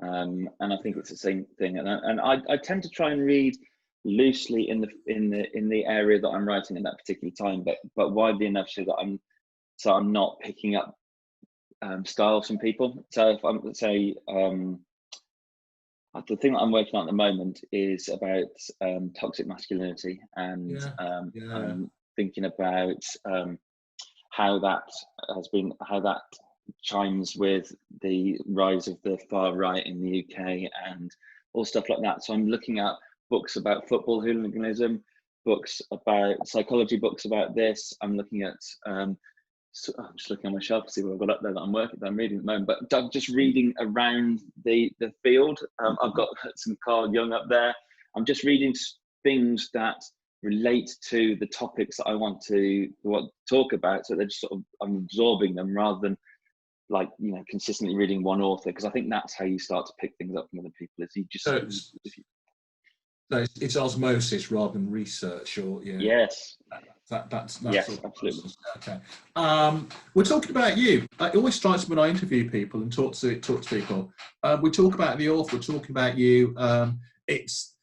And I think it's the same thing. And I tend to try and read loosely in the area that I'm writing at that particular time, but widely enough so that I'm not picking up styles from people. So if I'm, say, the thing that I'm working on at the moment is about toxic masculinity, and I'm thinking about how that chimes with the rise of the far right in the UK and all stuff like that. So I'm looking at books about football hooliganism, books about psychology, books about this. I'm looking at so I'm just looking on my shelf to see what I've got up there that I'm reading at the moment, but I'm just reading around the field. I've got some Carl Jung up there. I'm just reading things that relate to the topics that I want to talk about. So they're just sort of, I'm absorbing them rather than consistently reading one author, because I think that's how you start to pick things up from other people. Is you just it's osmosis rather than research, or yes. That's yes, sort of absolutely. Okay. We're talking about you. It always strikes me when I interview people and talk to people. We talk about the author. We're talking about you. There's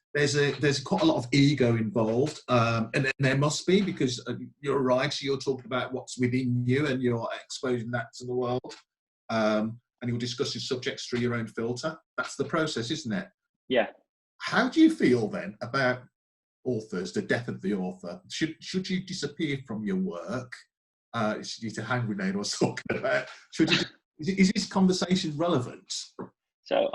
quite a lot of ego involved, and there must be, because you're a writer. You're talking about what's within you, and you're exposing that to the world. And you're discussing subjects through your own filter. That's the process, isn't it? Yeah. How do you feel then about authors, the death of the author? Should you disappear from your work? It's a hand grenade I was talking about. Is this conversation relevant? So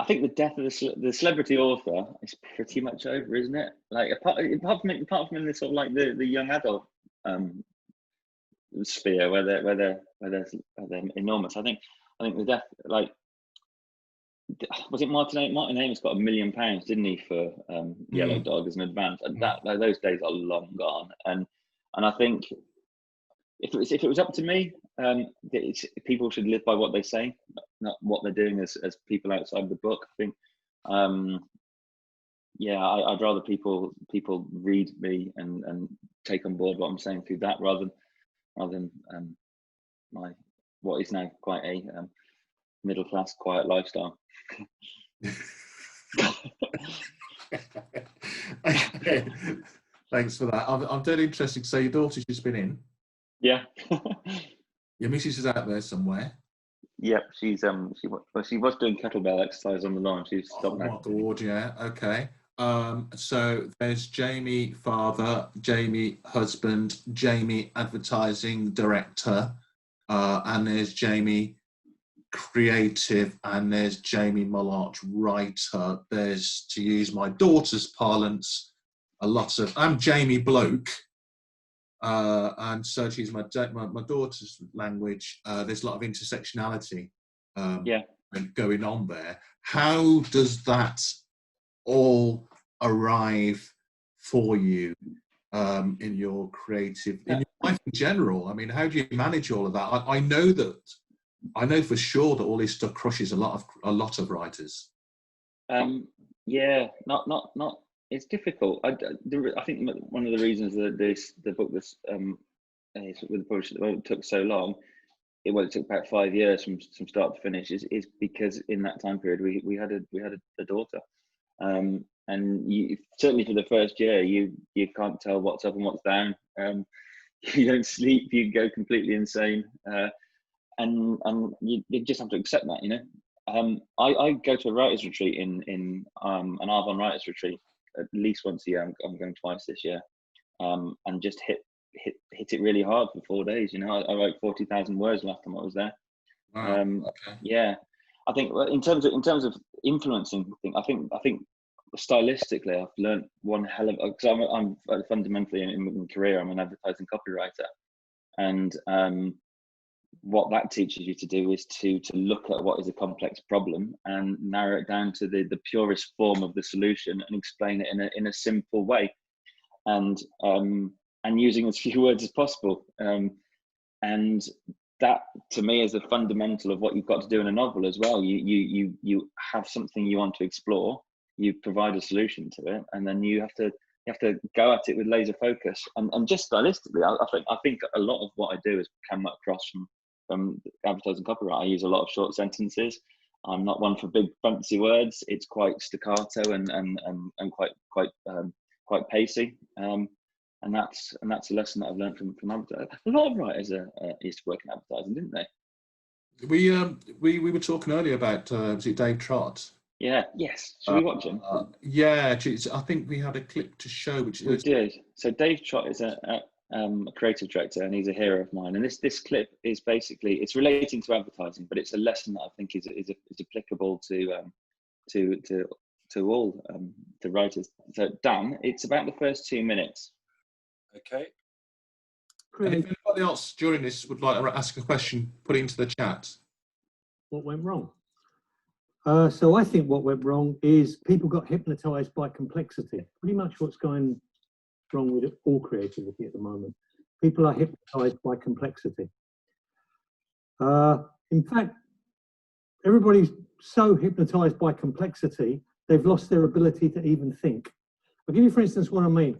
I think the death of the celebrity author is pretty much over, isn't it? Like apart from in this sort of like the young adult sphere where they're enormous. I think the death, like, was it Martin Amis got £1 million, didn't he, for Yellow Dog as an advance? And those days are long gone. And I think if it was up to me, people should live by what they say, not what they're doing as people outside the book. I think, I'd rather people read me and take on board what I'm saying through that, rather than my what is now quite a middle class quiet lifestyle. Okay. Thanks for that. I'm dead interested. So your daughter's just been in? Yeah. Your missus is out there somewhere? Yep, she's she was doing kettlebell exercise on the lawn. She's stopped now. Oh, God, yeah. Okay. So there's Jamie father, Jamie husband, Jamie advertising director, and there's Jamie creative, and there's Jamie Mullin writer. There's, to use my daughter's parlance, I'm Jamie bloke, and so she's my daughter's language. There's a lot of intersectionality going on there. How does that all arrive for you in your creative, in your life in general? I mean, how do you manage all of that? I know for sure that all this stuff crushes a lot of writers. Not. It's difficult. I think one of the reasons that the book was with the publisher it took so long. It took about 5 years from start to finish. Is because in that time period we had a daughter, and you, certainly for the first year you can't tell what's up and what's down. You don't sleep. You go completely insane. And you just have to accept that, you know. I go to a writers' retreat in an Arvon writers' retreat at least once a year. I'm going twice this year, and just hit it really hard for 4 days. You know, I wrote 40,000 words last time I was there. Wow. Okay. Yeah, I think in terms of influencing things, I think stylistically I've learned one hell of, because I'm fundamentally in career I'm an advertising copywriter, and what that teaches you to do is to look at what is a complex problem and narrow it down to the purest form of the solution and explain it in a simple way, and using as few words as possible. And that to me is the fundamental of what you've got to do in a novel as well. You have something you want to explore, you provide a solution to it, and then you have to go at it with laser focus. And just stylistically, I think a lot of what I do has come across from advertising copyright. I use a lot of short sentences. I'm not one for big fancy words. It's quite staccato and quite pacey. And that's a lesson that I've learned from advertising. A lot of writers used to work in advertising, didn't they? We were talking earlier about was it Dave Trott? Yeah. Yes. Should we watch him? Yeah. I think we had a clip to show. We did. So Dave Trott is a creative director, and he's a hero of mine. And this clip is basically, it's relating to advertising, but it's a lesson that I think is applicable to all the writers. So Dan, it's about the first 2 minutes. Okay. And if anybody else during this would like to ask a question, put it into the chat. What went wrong? So I think what went wrong is people got hypnotized by complexity. Pretty much what's going wrong with all creativity at the moment. People are hypnotized by complexity. In fact, everybody's so hypnotized by complexity, they've lost their ability to even think. I'll give you, for instance, what I mean.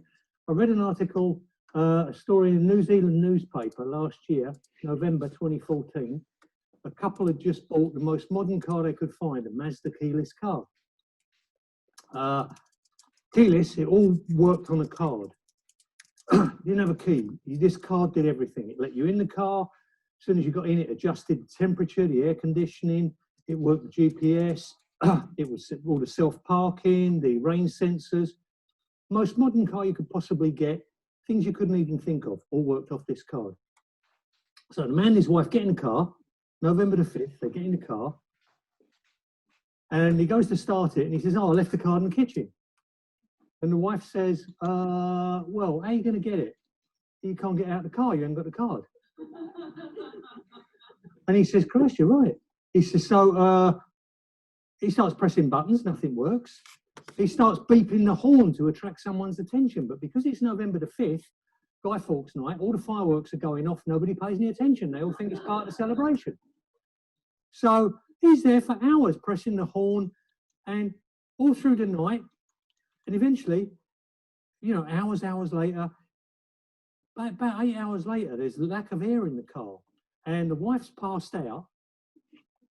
I read an article, a story in a New Zealand newspaper last year, November 2014. A couple had just bought the most modern car they could find, a Mazda keyless car. Keyless, it all worked on a card. You didn't have a key. This card did everything. It let you in the car. As soon as you got in, it adjusted the temperature, the air conditioning. It worked the GPS. It was all the self-parking, the rain sensors. Most modern car you could possibly get, things you couldn't even think of, all worked off this card. So the man and his wife get in the car, November the 5th, they get in the car, and he goes to start it, and he says, oh, I left the card in the kitchen. And the wife says, well, how are you going to get it? You can't get out of the car, you haven't got the card. And he says, Christ, you're right. He says, so he starts pressing buttons, nothing works. He starts beeping the horn to attract someone's attention. But because it's November the 5th, Guy Fawkes night, all the fireworks are going off, nobody pays any attention. They all think it's part of the celebration. So he's there for hours pressing the horn, and all through the night, and eventually, you know, hours later, about 8 hours later, there's a lack of air in the car, and the wife's passed out,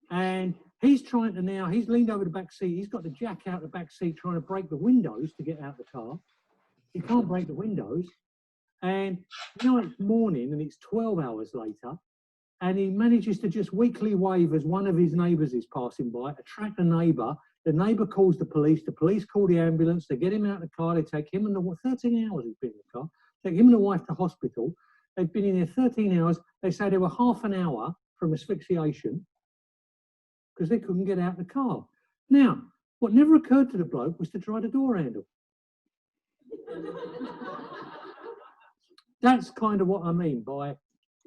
and he's trying to now, he's leaned over the back seat, he's got the jack out the back seat trying to break the windows to get out the car. He can't break the windows, and now it's morning and it's 12 hours later, and he manages to just weakly wave as one of his neighbours is passing by, attract a neighbour. The neighbour calls the police call the ambulance, they get him out of the car, they take him and the 13 hours he's been in the car, take him and the wife to hospital. They've been in there 13 hours. They say they were half an hour from asphyxiation because they couldn't get out of the car. Now, what never occurred to the bloke was to try the door handle. That's kind of what I mean by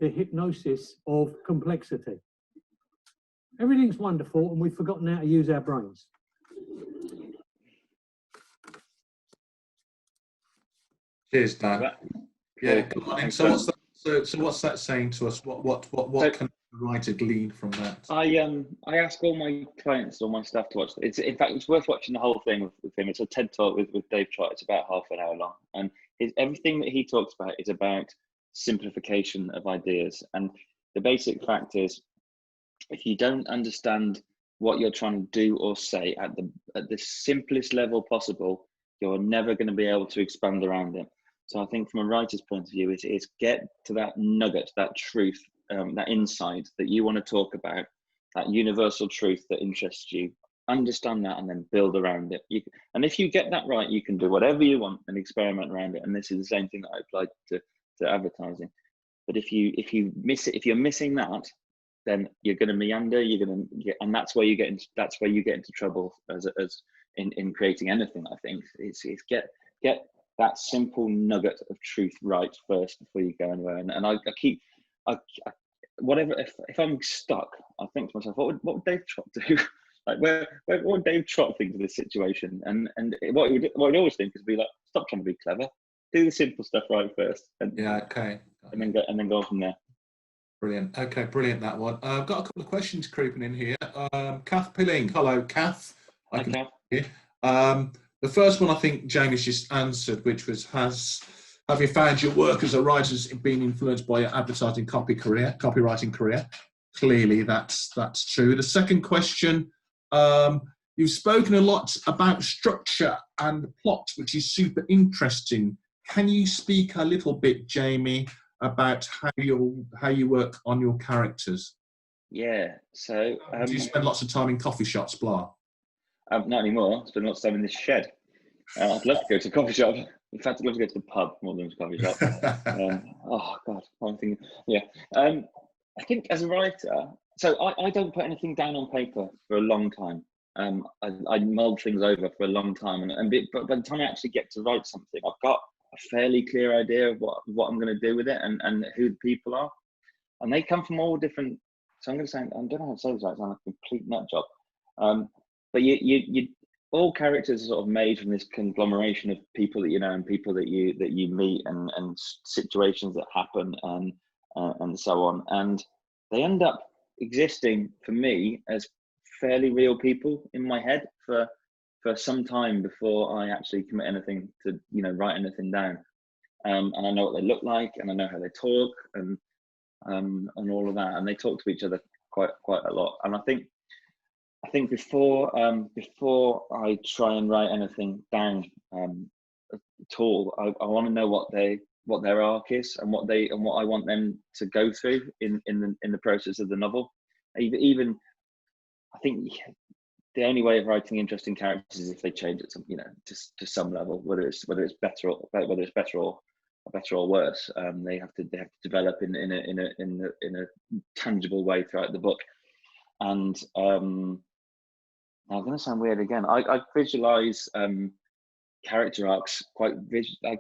the hypnosis of complexity. Everything's wonderful and we've forgotten how to use our brains. Cheers, Dan. Yeah, come on. So what's that saying to us? What can the writer glean from that? I ask all my clients, all my staff to watch it. In fact, it's worth watching the whole thing with him. It's a TED Talk with Dave Trott. It's about half an hour long, and everything that he talks about is about simplification of ideas. And the basic fact is, if you don't understand what you're trying to do or say at the simplest level possible, you're never going to be able to expand around it. So I think from a writer's point of view, it's get to that nugget, that truth, that insight that you want to talk about, that universal truth that interests you. Understand that and then build around it. And if you get that right, you can do whatever you want and experiment around it. And this is the same thing that I applied to advertising. But if you miss it, if you're missing that, then you're going to meander. And that's where you get into trouble as in creating anything. I think it's get that simple nugget of truth right first before you go anywhere. And I whatever, if I'm stuck, I think to myself, what would Dave Trott do? Like what would Dave Trott think of this situation? And what he'd always think is be like, stop trying to be clever, do the simple stuff right first. And yeah, okay. And then go from there. Brilliant. Okay, brilliant that one. I've got a couple of questions creeping in here. Kath Pilling. Hello, Kath. Hi, Kath. The first one I think Jamie's just answered, which was, have you found your work as a writer has been influenced by your advertising copywriting career? clearly that's true. The second question, you've spoken a lot about structure and plot, which is super interesting. Can you speak a little bit, Jamie, about how you work on your characters? Yeah, so Do you spend lots of time in coffee shops, blah? not anymore. I spend lots of time in this shed. I'd love to go to a coffee shop. In fact, I'd love to go to the pub more than a coffee shop. Oh God, I'm thinking. Yeah, I think as a writer, so I don't put anything down on paper for a long time. I mull things over for a long time, but by the time I actually get to write something, I've got a fairly clear idea of what I'm going to do with it and who the people are, and they come from all different. So I'm going to say, I don't know how to say this. I sound like a complete nut job. But you all characters are sort of made from this conglomeration of people that you know and people that you meet and situations that happen and so on, and they end up existing for me as fairly real people in my head for some time before I actually commit anything to write anything down, and I know what they look like and I know how they talk and all of that, and they talk to each other quite a lot. And I think before I try and write anything down at all, I want to know what their arc is and what I want them to go through in the process of the novel. Even I think the only way of writing interesting characters is if they change it to some level, whether it's better or worse. They have to develop in a tangible way throughout the book. And I'm going to sound weird again. I visualize character arcs quite I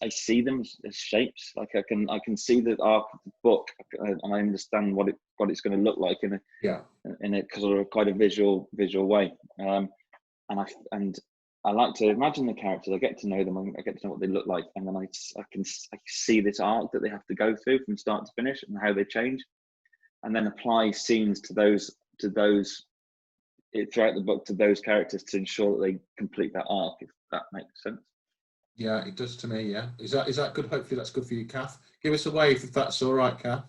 see them as shapes. Like I can see the arc of the book, and I understand what it's going to look like in a sort of quite a visual way. And I like to imagine the characters. I get to know them. I get to know what they look like, and then I can see this arc that they have to go through from start to finish and how they change, and then apply scenes to those throughout the book to those characters to ensure that they complete that arc, if that makes sense. Yeah, it does to me. Yeah, is that good? Hopefully that's good for you, Kath. Give us a wave if that's all right, Kath.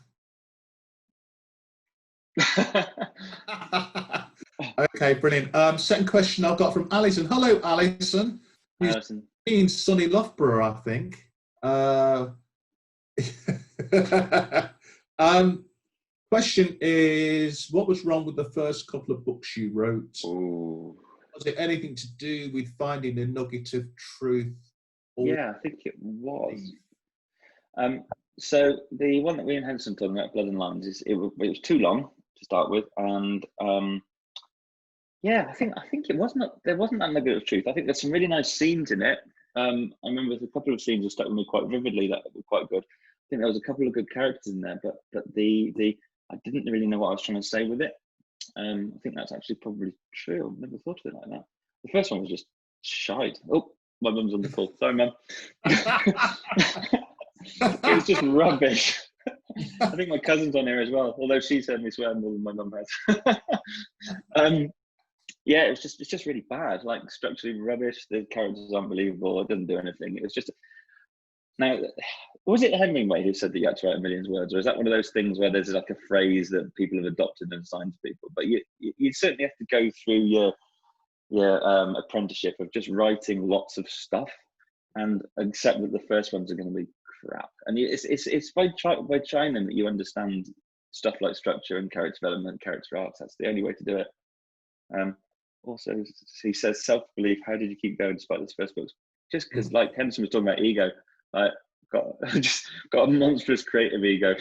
Okay, brilliant. Second question I've got from Alison. Hello, Alison. Alison. In sunny Loughborough, I think. Question is, what was wrong with the first couple of books you wrote? Ooh. Was it anything to do with finding a nugget of truth? Yeah, I think it was. So the one that we and Henderson talking about, Blood and Lines, it was too long to start with, and yeah, I think there wasn't that nugget of truth. I think there's some really nice scenes in it. I remember there's a couple of scenes that stuck with me quite vividly that were quite good. I think there was a couple of good characters in there, but the I didn't really know what I was trying to say with it. I think that's actually probably true. I've never thought of it like that. The first one was just shite. Oh, my mum's on the call. Sorry, mum. It was just rubbish. I think my cousin's on here as well, although she's heard me swear more than my mum has. Yeah, it's just really bad. Like structurally rubbish. The characters are unbelievable. It doesn't do anything. It was just. Now, was it Hemingway who said that you had to write a million words, or is that one of those things where there's like a phrase that people have adopted and assigned to people? But you certainly have to go through your apprenticeship of just writing lots of stuff and accept that the first ones are going to be crap. And it's by trying them that you understand stuff like structure and character development, character arcs. That's the only way to do it. Also, he says self-belief. How did you keep going despite this first book? Just because, like Henderson was talking about ego. Just got a monstrous creative ego.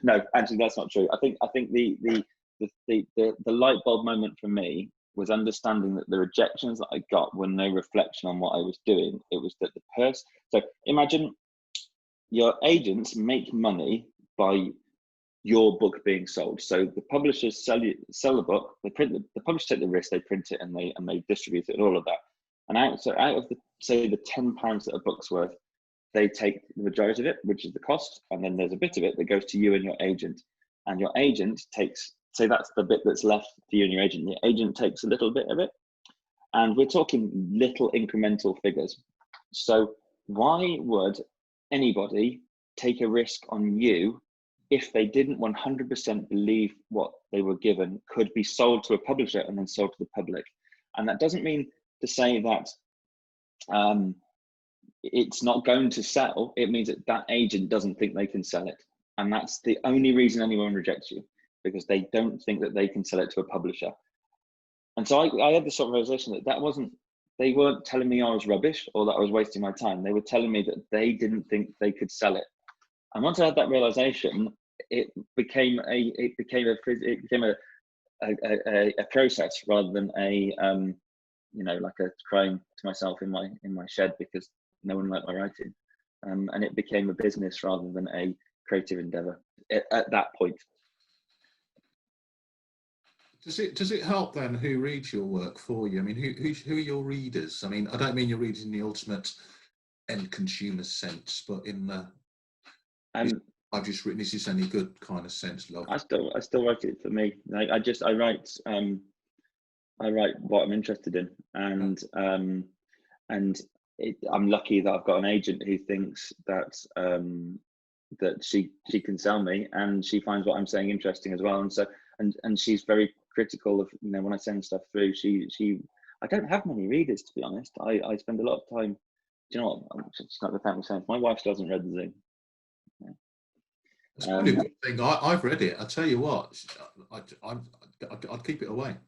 No, actually, that's not true. I think the light bulb moment for me was understanding that the rejections that I got were no reflection on what I was doing. It was that the person. So imagine your agents make money by your book being sold. So the publishers sell the book. They print the publishers take the risk. They print it and they distribute it and all of that. And out of the £10 that a book's worth, they take the majority of it, which is the cost, and then there's a bit of it that goes to you and your agent. And your agent takes, say that's the bit that's left for you and your agent. The agent takes a little bit of it, and we're talking little incremental figures. So why would anybody take a risk on you if they didn't 100% believe what they were given, could be sold to a publisher and then sold to the public. And that doesn't mean to say that it's not going to sell. It means that that agent doesn't think they can sell it. And that's the only reason anyone rejects you, because they don't think that they can sell it to a publisher. And so I had this sort of realization that they weren't telling me I was rubbish or that I was wasting my time. They were telling me that they didn't think they could sell it. And once I had that realization, it became a process rather than a like a crying to myself in my shed because no one liked my writing, and it became a business rather than a creative endeavor at that point. Does it help then who reads your work for you? I mean, who are your readers? I mean, I don't mean your readers in the ultimate end consumer sense, but in the I've just written this is any good kind of sense, love. I still write it for me. I write what I'm interested in, and I'm lucky that I've got an agent who thinks that that she can sell me, and she finds what I'm saying interesting as well. And so and she's very critical of when I send stuff through. I don't have many readers, to be honest. I spend a lot of time. Do you know what? It's not the family sense. My wife still hasn't read the Zoom. Yeah. It's probably a good thing. I've read it. I tell you what, I'd keep it away.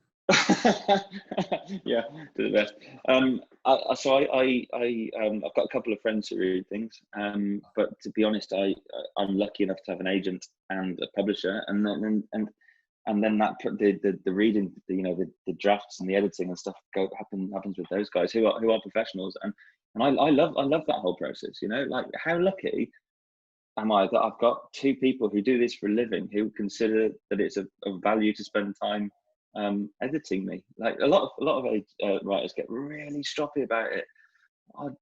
Yeah, do the best. I've got a couple of friends who read things, but to be honest, I'm lucky enough to have an agent and a publisher, and then that the reading, the drafts and the editing and stuff happens with those guys who are professionals, and I love that whole process. Like how lucky am I that I've got two people who do this for a living who consider that it's of value to spend time editing me. Like a lot of writers get really stroppy about it.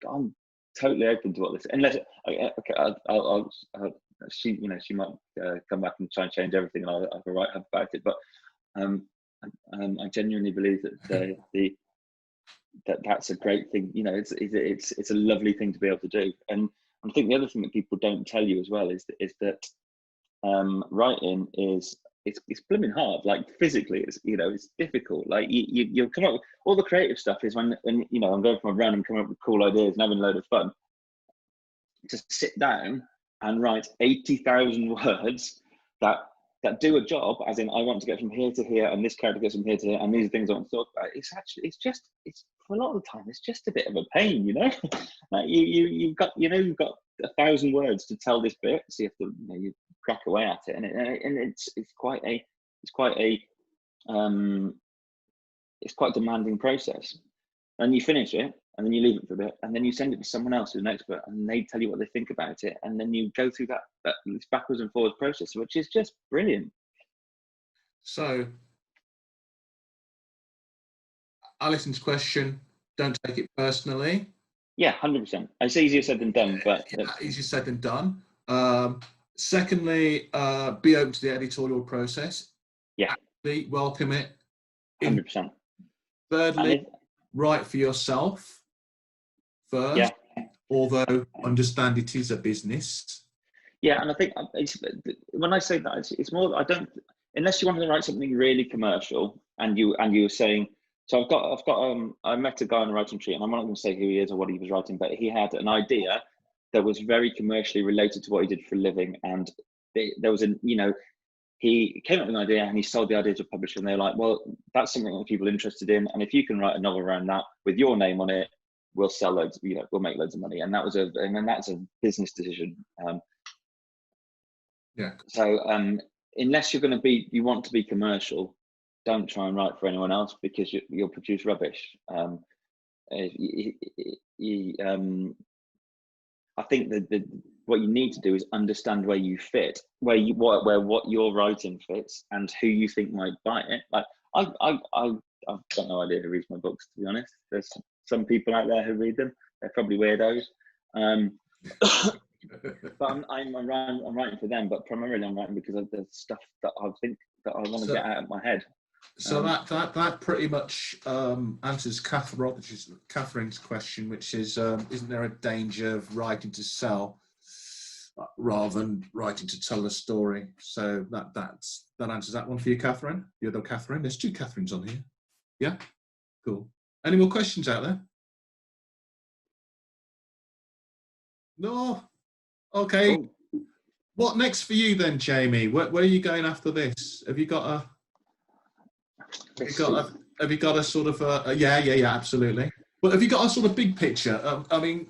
I'm totally open to what this, unless she might come back and try and change everything, and I'll have a right about it. But I genuinely believe that that's a great thing. It's a lovely thing to be able to do. And I think the other thing that people don't tell you as well is that writing is it's blooming hard. Like physically, it's difficult. Like you come up with all the creative stuff is when I'm going for a run and coming up with cool ideas and having a load of fun. To sit down and write 80,000 words that do a job, as in I want to get from here to here, and this character gets from here to here, and these are things I want to talk about. It's for a lot of the time it's just a bit of a pain, Like you've got 1,000 words to tell this bit, so you have to you crack away at it, and it's quite a demanding process. And you finish it, and then you leave it for a bit, and then you send it to someone else who's an expert, and they tell you what they think about it, and then you go through that backwards and forwards process, which is just brilliant. So, Alison's question: don't take it personally. Yeah, 100%. It's easier said than done, but easier said than done. Secondly, be open to the editorial process. Yeah, actively welcome it. 100%. Thirdly, write for yourself first. Yeah. Although understand it is a business. Yeah, and I think when I say that, it's more. I don't, unless you want to write something really commercial, and you were saying. So I met a guy on a writing tree, and I'm not going to say who he is or what he was writing, but he had an idea that was very commercially related to what he did for a living, and there was he came up with an idea and he sold the idea to a publisher, and they were like, well, that's something that people are interested in, and if you can write a novel around that with your name on it, we'll sell loads, we'll make loads of money. And that's a business decision. Yeah. So unless you want to be commercial, don't try and write for anyone else, because you'll produce rubbish. I think that what you need to do is understand where you fit, where what your writing fits, and who you think might buy it. Like I've got no idea who reads my books, to be honest. There's some people out there who read them. They're probably weirdos. But I'm writing for them, but primarily I'm writing because of the stuff that I think that I want to get out of my head. So that pretty much answers Catherine's question, which is, isn't there a danger of writing to sell? rather than writing to tell a story. So that answers that one for you, Catherine. The other Catherine. There's 2 Catherines on here. Yeah, cool. Any more questions out there? No. Okay. Cool. What next for you then, Jamie? Where are you going after this? Have you got a? Have you got a sort of a yeah, absolutely. But have you got a sort of big picture? I mean,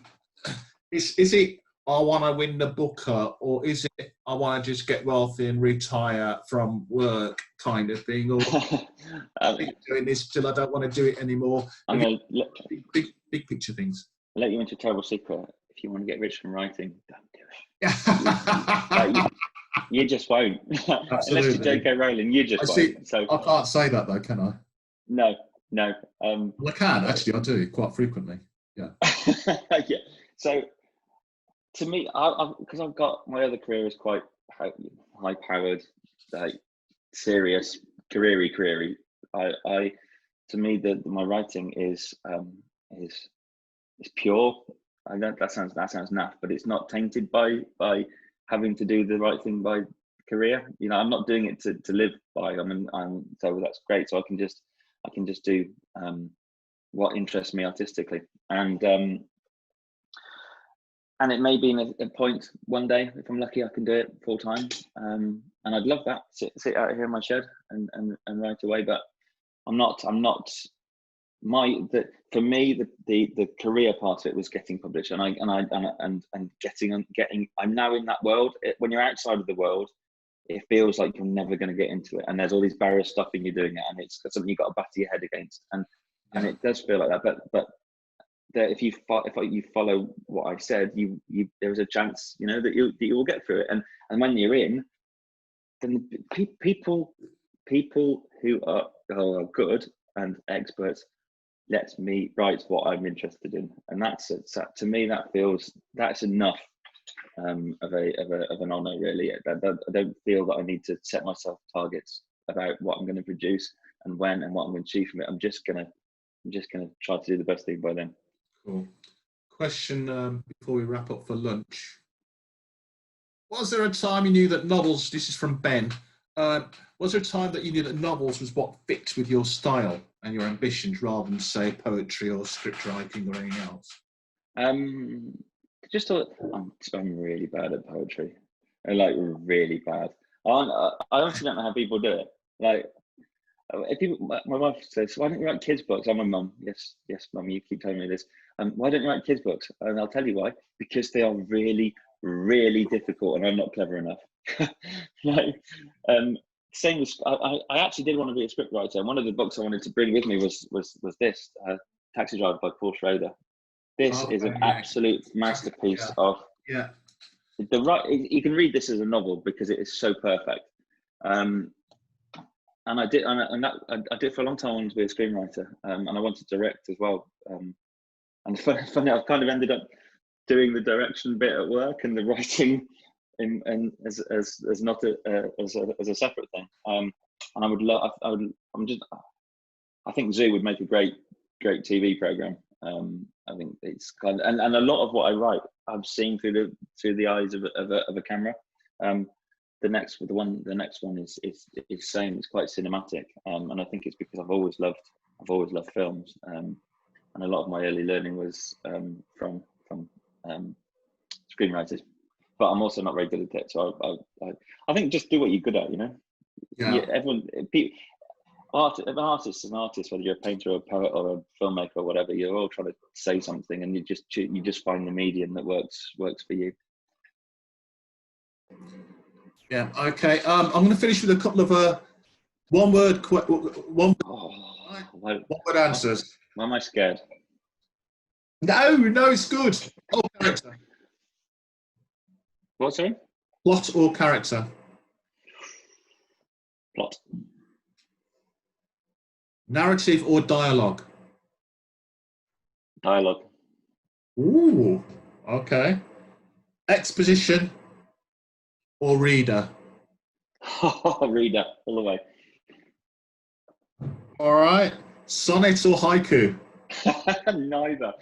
is it I want to win the Booker, or is it I want to just get wealthy and retire from work kind of thing, or doing this till I don't want to do it anymore? I'm gonna Big picture things. I'll let you into a terrible secret. If you want to get rich from writing, don't do it. You just won't. Unless you're J.K. Rowling, you just won't. So I can't say that though, can I? No. Well, I can actually. I do quite frequently. Yeah. Yeah. So to me, because I've got my other career is quite high-powered, like serious, careery. I to me, my writing is pure. I know that sounds naff, but it's not tainted by having to do the right thing by career. You know, I'm not doing it to live by. So that's great. So I can just do what interests me artistically, and it may be a point one day, if I'm lucky, I can do it full time. And I'd love that. Sit out here in my shed and write away. But I'm not. For me, the career part of it was getting published, and getting. I'm now in that world. When you're outside of the world, it feels like you're never going to get into it, and there's all these barriers stopping you doing it, and it's something you've got to batter your head against, and it does feel like that. But if you follow what I said, there is a chance, you know, that you will get through it, and when you're in, then people who are good and experts let me write what I'm interested in, and that's to me that's enough of an honour, really. I don't feel that I need to set myself targets about what I'm going to produce and when and what I'm going to achieve from it. I'm just gonna try to do the best thing by then. Cool. Question before we wrap up for lunch. Was there a time you knew that novels? This is from Ben. Was there a time that you knew that novels was what fit with your style and your ambitions, rather than say poetry or script writing or anything else? Just thought I'm really bad at poetry. Like really bad. I honestly don't know how people do it. Like, if people, my wife says, "Why don't you write kids' books?" I'm a mum. Yes, mum. You keep telling me this. Why don't you write kids' books? And I'll tell you why. Because they are really, really difficult, and I'm not clever enough. Like, same as I actually did want to be a script writer, and one of the books I wanted to bring with me was this Taxi Driver by Paul Schrader. This is an absolute masterpiece of the right. You can read this as a novel because it is so perfect. And I did for a long time. I wanted to be a screenwriter, and I wanted to direct as well. And funny, I've kind of ended up doing the direction bit at work and the writing as not as a separate thing. And I would love. I think Zoo would make a great TV program. I think it's kind of, and a lot of what I write, I've seen through the eyes of a camera. The next one is same. It's quite cinematic, and I think it's because I've always loved films, and a lot of my early learning was from screenwriters. But I'm also not very good at it, so I think just do what you're good at, you know. Yeah. If an artist is an artist, whether you're a painter or a poet or a filmmaker or whatever. You're all trying to say something, and you just find the medium that works for you. Yeah. Okay. I'm going to finish with a couple of one word answers. Why am I scared? No, it's good. Oh, character. What, sorry? Plot or character? Plot. Narrative or dialogue? Dialogue. Ooh, okay. Exposition or reader? Reader, all the way. All right. Sonnet or haiku? Neither.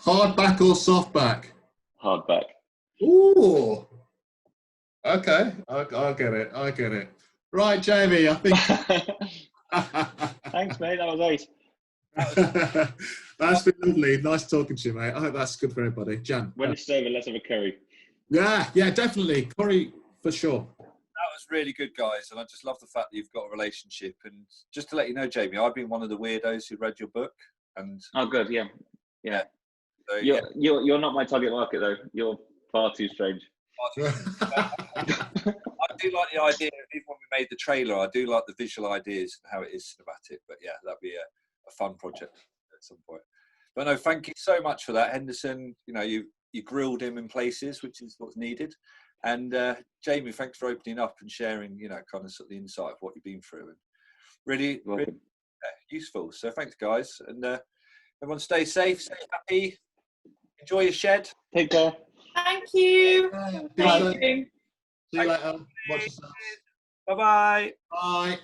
Hardback or softback? Hardback. Ooh. Okay, I get it. I get it. Right, Jamie, I think. Thanks, mate. That was ace. That's been lovely. Nice talking to you, mate. I hope that's good for everybody. Jan. When it's over, let's have a curry. Yeah, definitely. Curry for sure. That was really good, guys, and I just love the fact that you've got a relationship. And just to let you know, Jamie, I've been one of the weirdos who read your book, and Oh, good. Yeah. so, You're not my target market though. You're far too strange. I do like the idea. Even when we made the trailer, I do like the visual ideas and how it is cinematic. But yeah, that'd be a fun project at some point. But no, thank you so much for that, Henderson. You know, you grilled him in places, which is what's needed. And Jamie, thanks for opening up and sharing, you know, kind of sort of the insight of what you've been through, and really useful. So thanks, guys, and everyone stay safe, stay happy, enjoy your shed. Take care. Thank you. See you later. Watch yourself. Bye-bye. Bye.